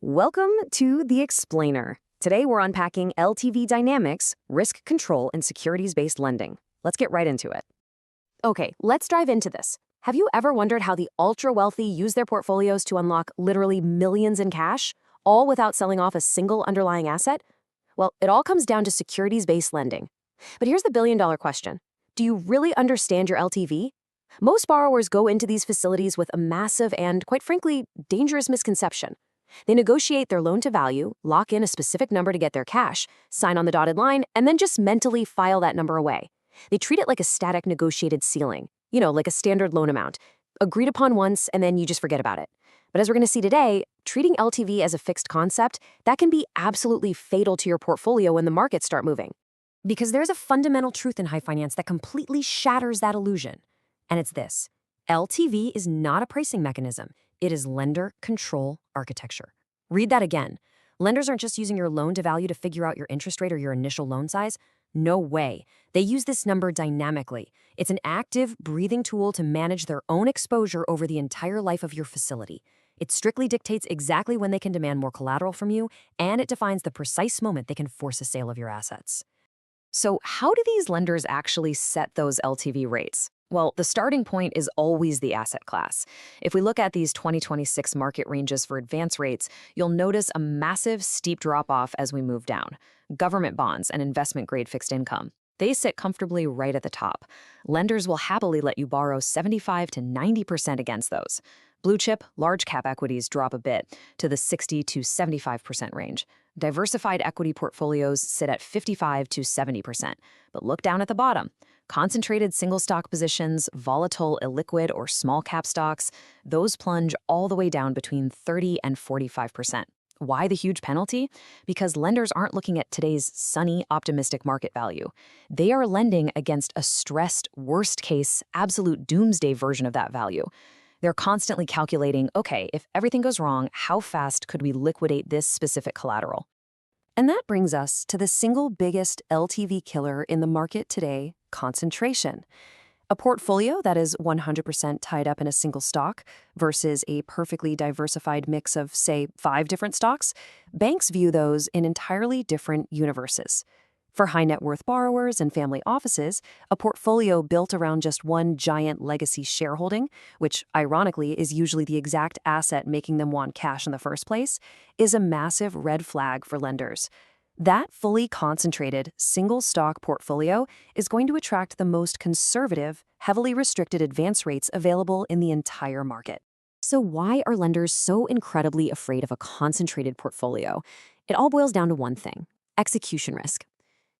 Welcome to The Explainer. Today we're unpacking LTV dynamics, risk control, and securities-based lending. Let's get right into it. Okay, let's dive into this. Have you ever wondered how the ultra-wealthy use their portfolios to unlock literally millions in cash, all without selling off a single underlying asset? Well, it all comes down to securities-based lending. But here's the billion-dollar question. Do you really understand your LTV? Most borrowers go into these facilities with a massive and, quite frankly, dangerous misconception. They negotiate their loan-to-value, lock in a specific number to get their cash, sign on the dotted line, and then just mentally file that number away. They treat it like a static negotiated ceiling, like a standard loan amount, agreed upon once, and then you just forget about it. But as we're going to see today, treating LTV as a fixed concept, that can be absolutely fatal to your portfolio when the markets start moving. Because there's a fundamental truth in high finance that completely shatters that illusion. And it's this: LTV is not a pricing mechanism. It is lender control architecture. Read that again. Lenders aren't just using your loan to value to figure out your interest rate or your initial loan size. No way. They use this number dynamically. It's an active, breathing tool to manage their own exposure over the entire life of your facility. It strictly dictates exactly when they can demand more collateral from you, and it defines the precise moment they can force a sale of your assets. So how do these lenders actually set those LTV rates? Well, the starting point is always the asset class. If we look at these 2026 market ranges for advance rates, you'll notice a massive steep drop-off as we move down. Government bonds and investment-grade fixed income. They sit comfortably right at the top. Lenders will happily let you borrow 75 to 90% against those. Blue chip, large cap equities drop a bit to the 60 to 75% range. Diversified equity portfolios sit at 55 to 70%. But look down at the bottom. Concentrated single stock positions, volatile, illiquid, or small cap stocks, those plunge all the way down between 30 and 45%. Why the huge penalty? Because lenders aren't looking at today's sunny, optimistic market value. They are lending against a stressed, worst-case, absolute doomsday version of that value. They're constantly calculating, okay, if everything goes wrong, how fast could we liquidate this specific collateral? And that brings us to the single biggest LTV killer in the market today: concentration. A portfolio that is 100% tied up in a single stock versus a perfectly diversified mix of, say, 5 different stocks, banks view those in entirely different universes. For high net worth borrowers and family offices, a portfolio built around just one giant legacy shareholding, which ironically is usually the exact asset making them want cash in the first place, is a massive red flag for lenders. That fully concentrated, single-stock portfolio is going to attract the most conservative, heavily restricted advance rates available in the entire market. So why are lenders so incredibly afraid of a concentrated portfolio? It all boils down to one thing: execution risk.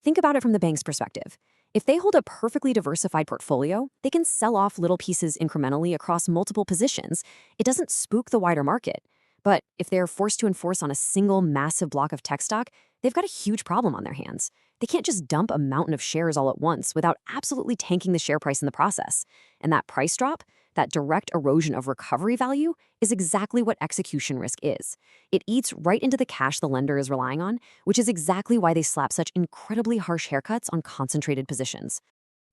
Think about it from the bank's perspective. If they hold a perfectly diversified portfolio, they can sell off little pieces incrementally across multiple positions. It doesn't spook the wider market. But if they're forced to enforce on a single massive block of tech stock, they've got a huge problem on their hands. They can't just dump a mountain of shares all at once without absolutely tanking the share price in the process. And that price drop, that direct erosion of recovery value, is exactly what execution risk is. It eats right into the cash the lender is relying on, which is exactly why they slap such incredibly harsh haircuts on concentrated positions.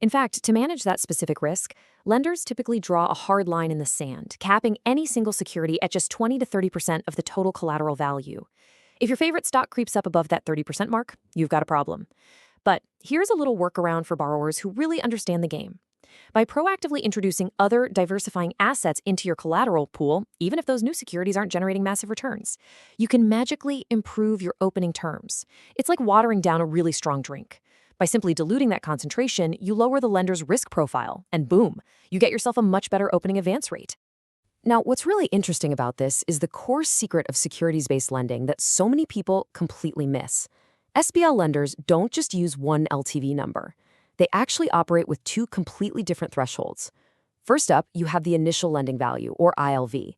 In fact, to manage that specific risk, lenders typically draw a hard line in the sand, capping any single security at just 20 to 30% of the total collateral value. If your favorite stock creeps up above that 30% mark, you've got a problem. But here's a little workaround for borrowers who really understand the game. By proactively introducing other diversifying assets into your collateral pool, even if those new securities aren't generating massive returns, you can magically improve your opening terms. It's like watering down a really strong drink. By simply diluting that concentration, you lower the lender's risk profile, and boom, you get yourself a much better opening advance rate. Now, what's really interesting about this is the core secret of securities-based lending that so many people completely miss. SBL lenders don't just use one LTV number. They actually operate with 2 completely different thresholds. First up, you have the initial lending value, or ILV.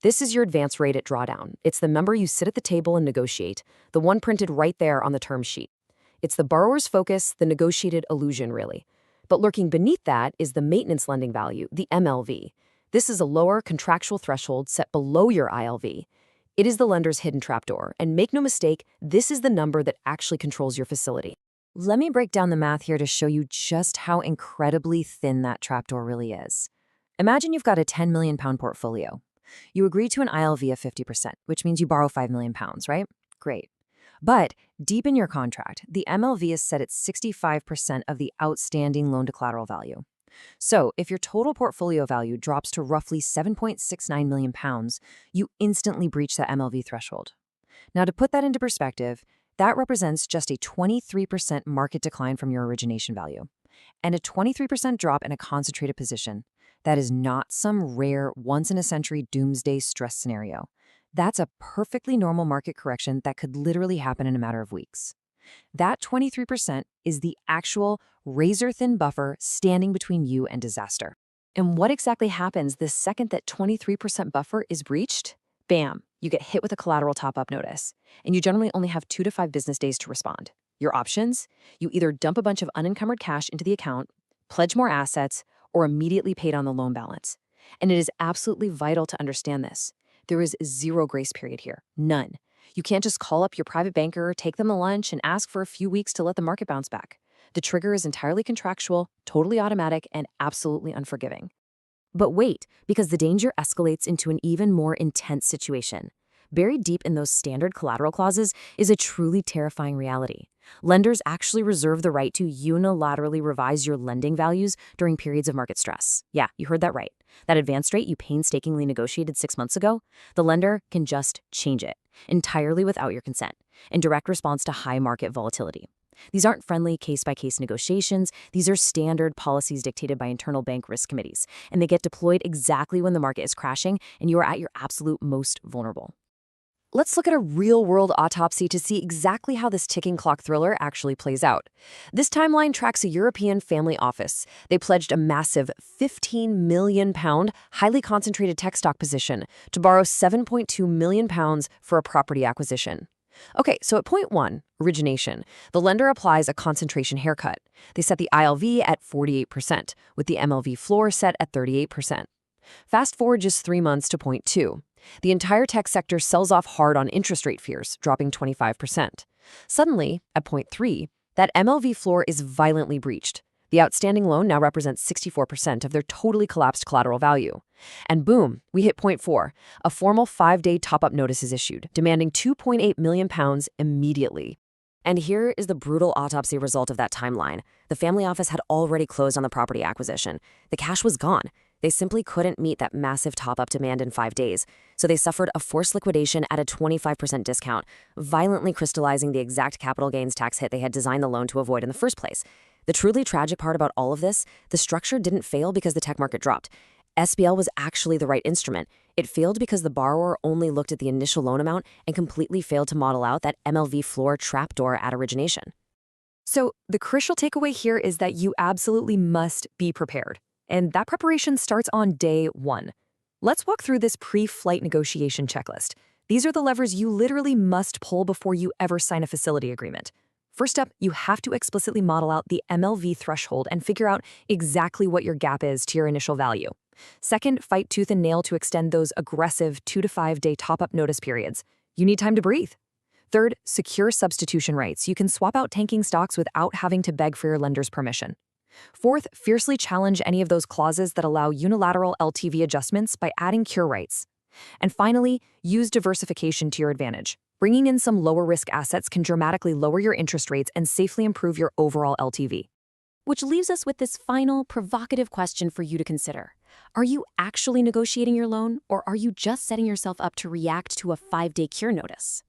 This is your advance rate at drawdown. It's the number you sit at the table and negotiate, the one printed right there on the term sheet. It's the borrower's focus, the negotiated illusion, really. But lurking beneath that is the maintenance lending value, the MLV. This is a lower contractual threshold set below your ILV. It is the lender's hidden trapdoor, and make no mistake, this is the number that actually controls your facility. Let me break down the math here to show you just how incredibly thin that trapdoor really is. Imagine you've got a £10 million portfolio. You agree to an ILV of 50%, which means you borrow £5 million, right? Great. But deep in your contract, the MLV is set at 65% of the outstanding loan-to-collateral value. So if your total portfolio value drops to roughly £7.69 million, you instantly breach that MLV threshold. Now, to put that into perspective, that represents just a 23% market decline from your origination value. And a 23% drop in a concentrated position. That is not some rare, once-in-a-century doomsday stress scenario. That's a perfectly normal market correction that could literally happen in a matter of weeks. That 23% is the actual razor-thin buffer standing between you and disaster. And what exactly happens the second that 23% buffer is breached? Bam, you get hit with a collateral top-up notice. And you generally only have 2 to 5 business days to respond. Your options? You either dump a bunch of unencumbered cash into the account, pledge more assets, or immediately pay down the loan balance. And it is absolutely vital to understand this. There is 0 grace period here, none. You can't just call up your private banker, take them to lunch, and ask for a few weeks to let the market bounce back. The trigger is entirely contractual, totally automatic, and absolutely unforgiving. But wait, because the danger escalates into an even more intense situation. Buried deep in those standard collateral clauses is a truly terrifying reality. Lenders actually reserve the right to unilaterally revise your lending values during periods of market stress. Yeah, you heard that right. That advance rate you painstakingly negotiated 6 months ago, the lender can just change it, entirely without your consent, in direct response to high market volatility. These aren't friendly case-by-case negotiations. These are standard policies dictated by internal bank risk committees, and they get deployed exactly when the market is crashing and you are at your absolute most vulnerable. Let's look at a real-world autopsy to see exactly how this ticking clock thriller actually plays out. This timeline tracks a European family office. They pledged a massive £15 million, highly concentrated tech stock position to borrow £7.2 million for a property acquisition. Okay, so at point 1, origination, the lender applies a concentration haircut. They set the ILV at 48%, with the MLV floor set at 38%. Fast forward just 3 months to point 2. The entire tech sector sells off hard on interest rate fears, dropping 25%. Suddenly, at point 3, that MLV floor is violently breached. The outstanding loan now represents 64% of their totally collapsed collateral value. And boom, we hit point 4. A formal 5-day top-up notice is issued, demanding £2.8 million immediately. And here is the brutal autopsy result of that timeline. The family office had already closed on the property acquisition. The cash was gone. They simply couldn't meet that massive top-up demand in 5 days, so they suffered a forced liquidation at a 25% discount, violently crystallizing the exact capital gains tax hit they had designed the loan to avoid in the first place. The truly tragic part about all of this, the structure didn't fail because the tech market dropped. SBL was actually the right instrument. It failed because the borrower only looked at the initial loan amount and completely failed to model out that MLV floor trapdoor at origination. So the crucial takeaway here is that you absolutely must be prepared. And that preparation starts on day 1. Let's walk through this pre-flight negotiation checklist. These are the levers you literally must pull before you ever sign a facility agreement. First up, you have to explicitly model out the MLV threshold and figure out exactly what your gap is to your initial value. Second, fight tooth and nail to extend those aggressive 2 to 5 day top-up notice periods. You need time to breathe. Third, secure substitution rights. You can swap out tanking stocks without having to beg for your lender's permission. Fourth, fiercely challenge any of those clauses that allow unilateral LTV adjustments by adding cure rights. And finally, use diversification to your advantage. Bringing in some lower-risk assets can dramatically lower your interest rates and safely improve your overall LTV. Which leaves us with this final, provocative question for you to consider. Are you actually negotiating your loan, or are you just setting yourself up to react to a 5-day cure notice?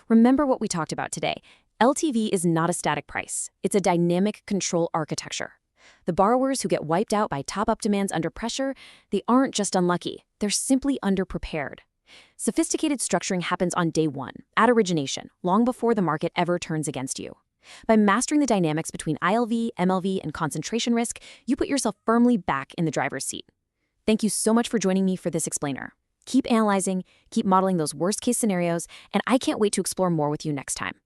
Remember what we talked about today. LTV is not a static price. It's a dynamic control architecture. The borrowers who get wiped out by top-up demands under pressure, they aren't just unlucky, they're simply underprepared. Sophisticated structuring happens on day 1, at origination, long before the market ever turns against you. By mastering the dynamics between ILV, MLV, and concentration risk, you put yourself firmly back in the driver's seat. Thank you so much for joining me for this explainer. Keep analyzing, keep modeling those worst-case scenarios, and I can't wait to explore more with you next time.